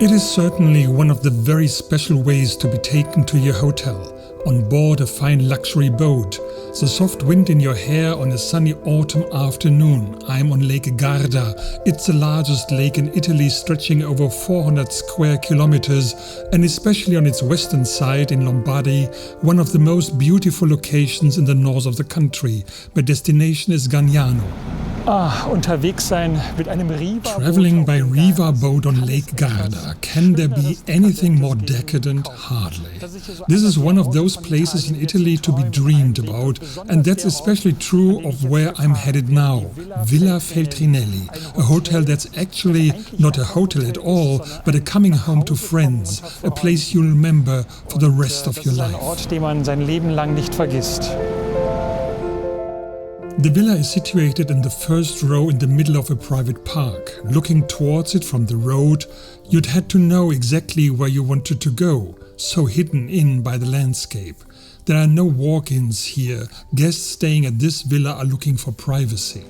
It is certainly one of the very special ways to be taken to your hotel, on board a fine luxury boat, the soft wind in your hair on a sunny autumn afternoon. I'm on Lake Garda. It's the largest lake in Italy, stretching over 400 square kilometers, and especially on its western side in Lombardy, one of the most beautiful locations in the north of the country. My destination is Gargnano. Unterwegs sein mit einem Traveling by riva boat on Lake Garda. Can there be anything more decadent? Hardly. This is one of those places in Italy to be dreamed about, and that's especially true of where I'm headed now. Villa Feltrinelli, a hotel that's actually not a hotel at all, but a coming home to friends, a place you'll remember for the rest of your life. Ort, den man sein Leben lang nicht vergisst. The villa is situated in the first row in the middle of a private park. Looking towards it from the road, you'd had to know exactly where you wanted to go, so hidden in by the landscape. There are no walk-ins here. Guests staying at this villa are looking for privacy.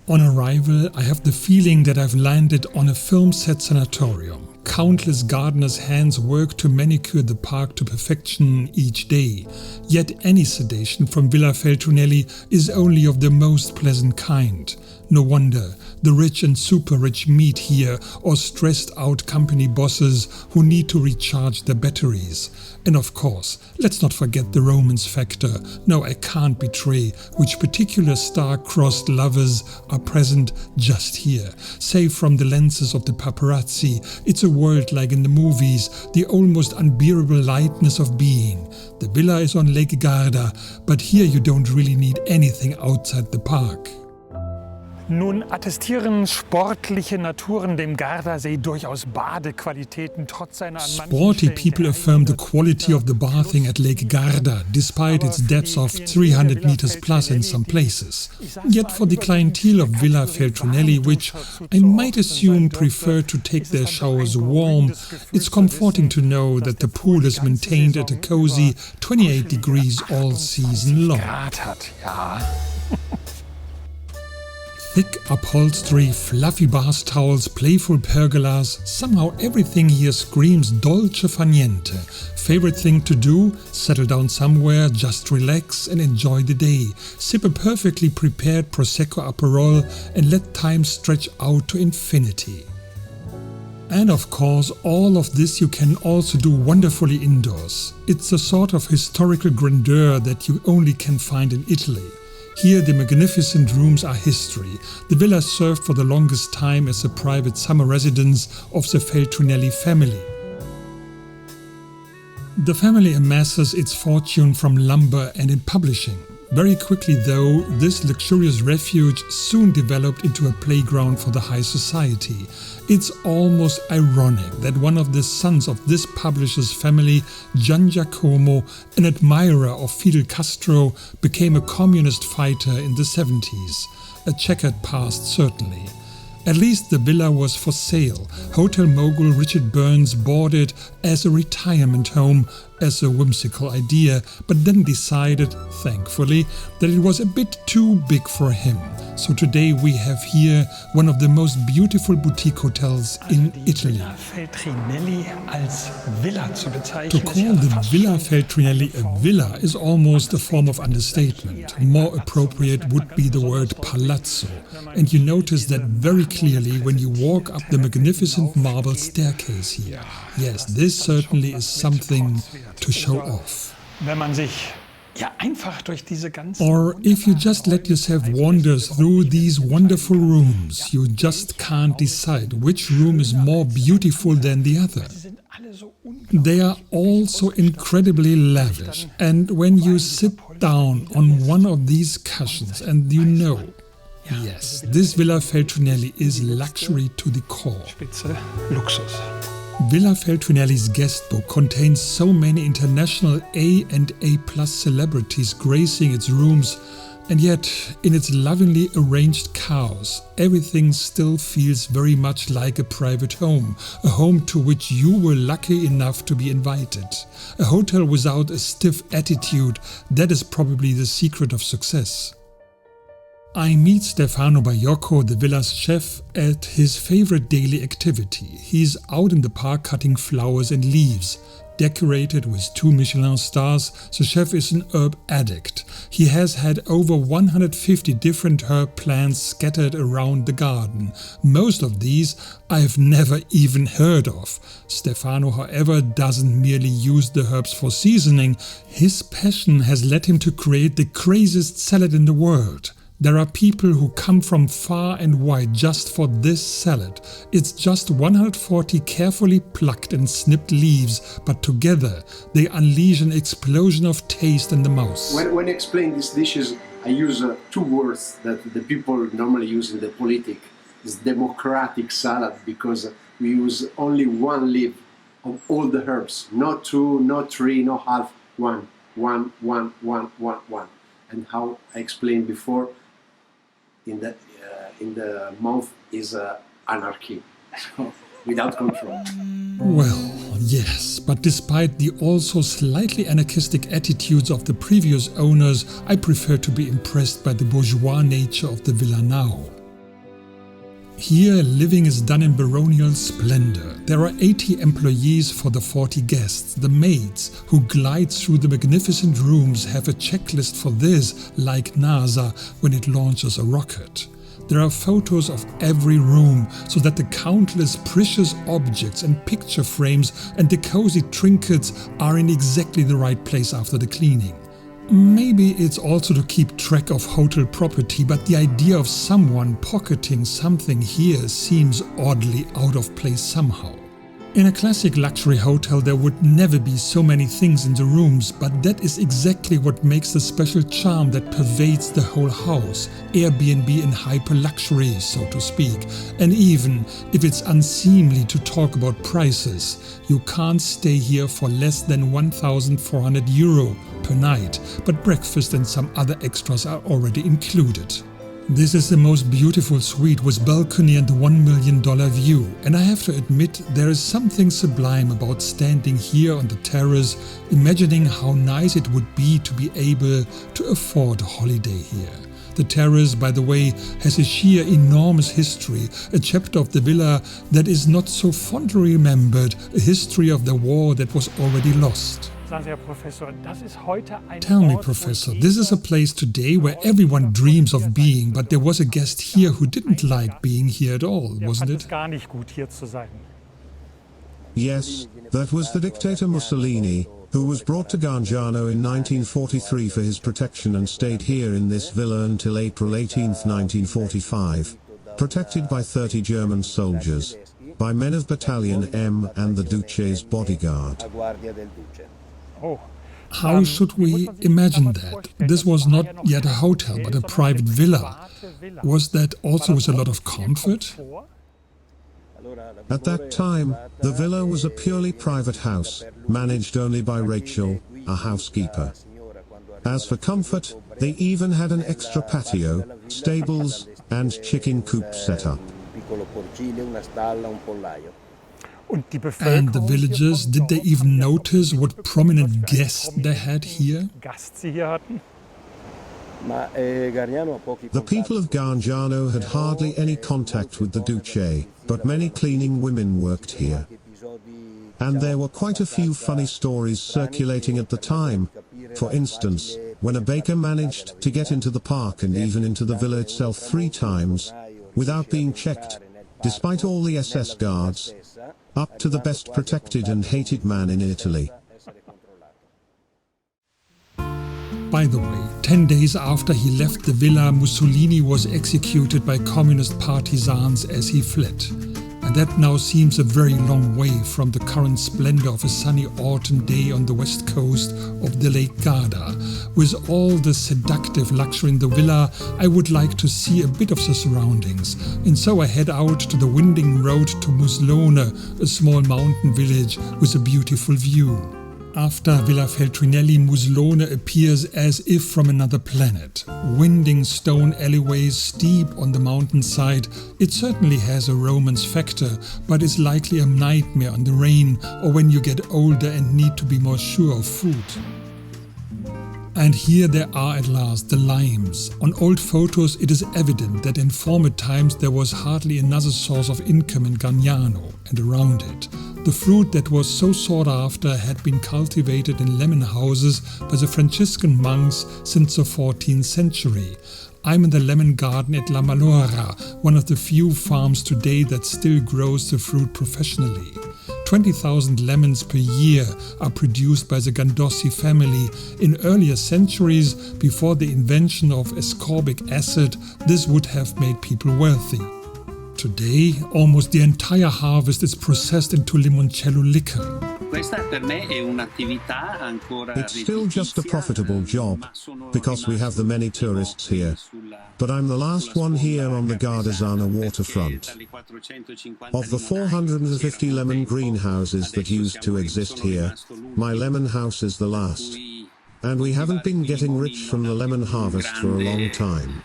On arrival, I have the feeling that I've landed on a film set sanatorium. Countless gardeners' hands work to manicure the park to perfection each day. Yet any sedation from Villa Feltrinelli is only of the most pleasant kind. No wonder the rich and super rich meet here, or stressed out company bosses who need to recharge their batteries. And of course, let's not forget the romance factor. No, I can't betray which particular star-crossed lovers are present just here. Save from the lenses of the paparazzi, it's a world like in the movies, the almost unbearable lightness of being. The villa is on Lake Garda, but here you don't really need anything outside the park. Nun attestieren sportliche Naturen dem Gardasee durchaus Badequalitäten trotz seiner an manchen Sporty Stellen people affirm the quality of the bathing at Lake Garda, despite its depths of 300 meters plus in some places. Yet for the clientele of Villa Feltrinelli, which I might assume prefer to take their showers warm, it's comforting to know that the pool is maintained at a cozy 28 degrees all season long. Thick upholstery, fluffy bath towels, playful pergolas, somehow everything here screams dolce far niente. Favorite thing to do? Settle down somewhere, just relax and enjoy the day. Sip a perfectly prepared Prosecco Aperol and let time stretch out to infinity. And of course, all of this you can also do wonderfully indoors. It's a sort of historical grandeur that you only can find in Italy. Here the magnificent rooms are history. The villa served for the longest time as a private summer residence of the Feltrinelli family. The family amasses its fortune from lumber and in publishing. Very quickly though, this luxurious refuge soon developed into a playground for the high society. It's almost ironic that one of the sons of this publisher's family, Gian Giacomo, an admirer of Fidel Castro, became a communist fighter in the 70s. A checkered past certainly. At least the villa was for sale. Hotel mogul Richard Burns bought it as a retirement home, as a whimsical idea, but then decided, thankfully, that it was a bit too big for him. So today we have here one of the most beautiful boutique hotels in Italy. To call the Villa Feltrinelli a villa is almost a form of understatement. More appropriate would be the word palazzo. And you notice that very clearly when you walk up the magnificent marble staircase here. Yes, this certainly is something to show off. Or if you just let yourself wander through these wonderful rooms, you just can't decide which room is more beautiful than the other. They are all so incredibly lavish, and when you sit down on one of these cushions and you know, yes, this Villa Feltrinelli is luxury to the core. Villa Feltrinelli's guest book contains so many international A and A+ celebrities gracing its rooms, and yet in its lovingly arranged chaos, everything still feels very much like a private home, a home to which you were lucky enough to be invited. A hotel without a stiff attitude, that is probably the secret of success. I meet Stefano Baiocco, the villa's chef, at his favorite daily activity. He's out in the park cutting flowers and leaves. Decorated with 2 Michelin stars, the chef is an herb addict. He has had over 150 different herb plants scattered around the garden. Most of these I've never even heard of. Stefano, however, doesn't merely use the herbs for seasoning. His passion has led him to create the craziest salad in the world. There are people who come from far and wide just for this salad. It's just 140 carefully plucked and snipped leaves, but together they unleash an explosion of taste in the mouth. When I explain these dishes, I use 2 words that the people normally use in the politic. It's democratic salad, because we use only 1 leaf of all the herbs. Not 2, not 3, not half, 1. And how I explained before, in the mouth is anarchy, so without control. Well, yes, but despite the also slightly anarchistic attitudes of the previous owners, I prefer to be impressed by the bourgeois nature of the villa now. Here, living is done in baronial splendor. There are 80 employees for the 40 guests. The maids who glide through the magnificent rooms have a checklist for this, like NASA when it launches a rocket. There are photos of every room, so that the countless precious objects and picture frames and the cozy trinkets are in exactly the right place after the cleaning. Maybe it's also to keep track of hotel property, but the idea of someone pocketing something here seems oddly out of place somehow. In a classic luxury hotel there would never be so many things in the rooms, but that is exactly what makes the special charm that pervades the whole house. Airbnb in hyper-luxury, so to speak. And even if it's unseemly to talk about prices, you can't stay here for less than €1,400 per night, but breakfast and some other extras are already included. This is the most beautiful suite with balcony and the $1 million view, and I have to admit there is something sublime about standing here on the terrace, imagining how nice it would be to be able to afford a holiday here. The terrace, by the way, has a sheer enormous history, a chapter of the villa that is not so fondly remembered, a history of the war that was already lost. Tell me, Professor, this is a place today where everyone dreams of being, but there was a guest here who didn't like being here at all, wasn't it? Yes, that was the dictator Mussolini, who was brought to Gargnano in 1943 for his protection and stayed here in this villa until April 18, 1945, protected by 30 German soldiers, by men of Battalion M and the Duce's bodyguard. How should we imagine that? This was not yet a hotel, but a private villa. Was that also with a lot of comfort? At that time, the villa was a purely private house, managed only by Rachel, a housekeeper. As for comfort, they even had an extra patio, stables, and chicken coop set up. And the villagers, did they even notice what prominent guests they had here? The people of Gargnano had hardly any contact with the Duce, but many cleaning women worked here. And there were quite a few funny stories circulating at the time. For instance, when a baker managed to get into the park and even into the villa itself 3 times, without being checked, despite all the SS guards, up to the best protected and hated man in Italy. By the way, 10 days after he left the villa, Mussolini was executed by communist partisans as he fled. And that now seems a very long way from the current splendor of a sunny autumn day on the west coast of the Lake Garda. With all the seductive luxury in the villa, I would like to see a bit of the surroundings. And so I head out to the winding road to Muslone, a small mountain village with a beautiful view. After Villa Feltrinelli, Muslone appears as if from another planet. Winding stone alleyways steep on the mountainside, it certainly has a romance factor, but is likely a nightmare on the rain or when you get older and need to be more sure of food. And here there are at last the limes. On old photos it is evident that in former times there was hardly another source of income in Gargnano and around it. The fruit that was so sought after had been cultivated in lemon houses by the Franciscan monks since the 14th century. I'm in the lemon garden at La Malora, one of the few farms today that still grows the fruit professionally. 20,000 lemons per year are produced by the Gandossi family. In earlier centuries, before the invention of ascorbic acid, this would have made people wealthy. Today, almost the entire harvest is processed into limoncello liquor. It's still just a profitable job, because we have the many tourists here. But I'm the last one here on the Gardazzano waterfront. Of the 450 lemon greenhouses that used to exist here, my lemon house is the last. And we haven't been getting rich from the lemon harvest for a long time.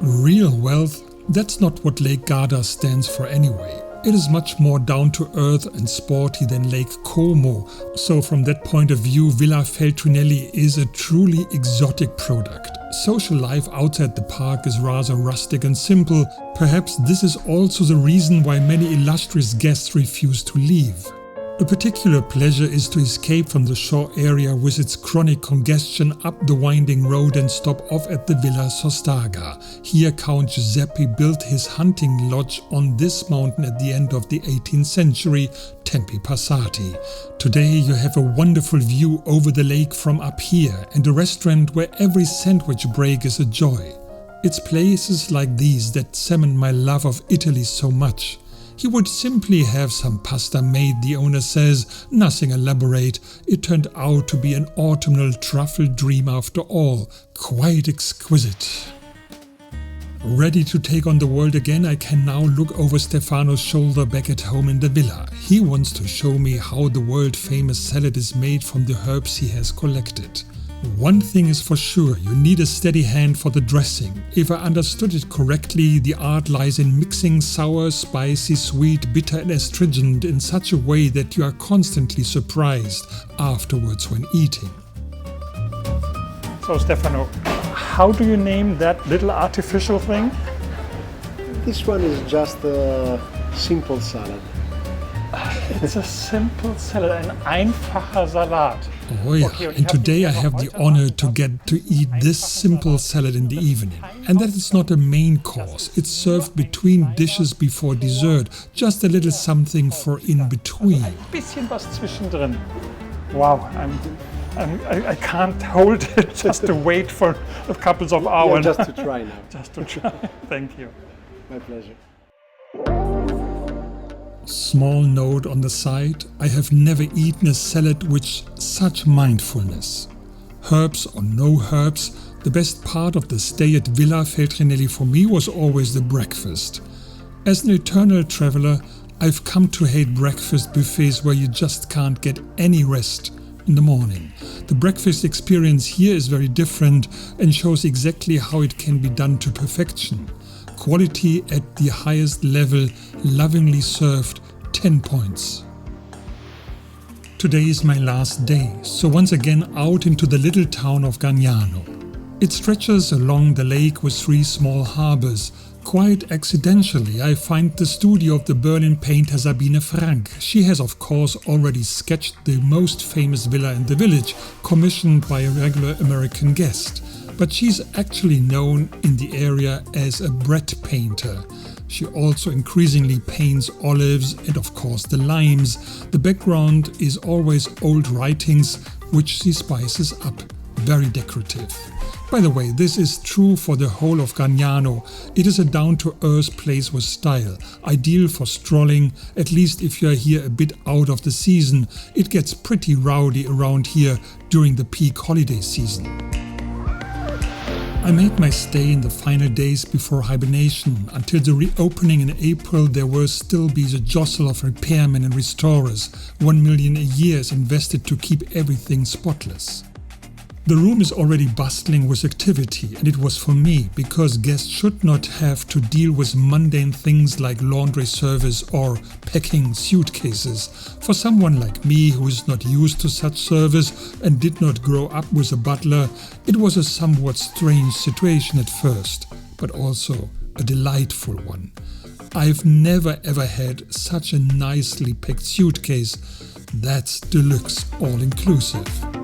Real wealth, that's not what Lake Garda stands for anyway. It is much more down to earth and sporty than Lake Como, so from that point of view Villa Feltrinelli is a truly exotic product. Social life outside the park is rather rustic and simple. Perhaps this is also the reason why many illustrious guests refuse to leave. A particular pleasure is to escape from the shore area with its chronic congestion up the winding road and stop off at the Villa Sostaga. Here Count Giuseppe built his hunting lodge on this mountain at the end of the 18th century, Tempi Passati. Today you have a wonderful view over the lake from up here and a restaurant where every sandwich break is a joy. It's places like these that cement my love of Italy so much. He would simply have some pasta made, the owner says, nothing elaborate. It turned out to be an autumnal truffle dream after all, quite exquisite. Ready to take on the world again, I can now look over Stefano's shoulder back at home in the villa. He wants to show me how the world-famous salad is made from the herbs he has collected. One thing is for sure, you need a steady hand for the dressing. If I understood it correctly, the art lies in mixing sour, spicy, sweet, bitter and astringent in such a way that you are constantly surprised afterwards when eating. So Stefano, how do you name that little artificial thing? This one is just a simple salad. It's a simple salad, an einfacher Salat. Oh yeah, and today I have the honor to get to eat this simple salad in the evening. And that is not a main course, it's served between dishes before dessert, just a little something for in between. Ein bisschen was zwischendrin. Wow, I can't hold it just to wait for a couple of hours. Yeah, just to try now. Just to try, thank you. My pleasure. Small note on the side, I have never eaten a salad with such mindfulness. Herbs or no herbs, the best part of the stay at Villa Feltrinelli for me was always the breakfast. As an eternal traveler, I've come to hate breakfast buffets where you just can't get any rest in the morning. The breakfast experience here is very different and shows exactly how it can be done to perfection. Quality at the highest level, lovingly served, 10 points. Today is my last day, so once again out into the little town of Gargnano. It stretches along the lake with 3 small harbors. Quite accidentally I find the studio of the Berlin painter Sabine Frank. She has of course already sketched the most famous villa in the village, commissioned by a regular American guest. But she's actually known in the area as a bread painter. She also increasingly paints olives and of course the limes. The background is always old writings which she spices up. Very decorative. By the way, this is true for the whole of Gargnano. It is a down-to-earth place with style, ideal for strolling, at least if you are here a bit out of the season. It gets pretty rowdy around here during the peak holiday season. I made my stay in the final days before hibernation. Until the reopening in April there will still be the jostle of repairmen and restorers. 1 million a year is invested to keep everything spotless. The room is already bustling with activity, and it was for me, because guests should not have to deal with mundane things like laundry service or packing suitcases. For someone like me, who is not used to such service and did not grow up with a butler, it was a somewhat strange situation at first, but also a delightful one. I've never ever had such a nicely packed suitcase. That's deluxe all-inclusive.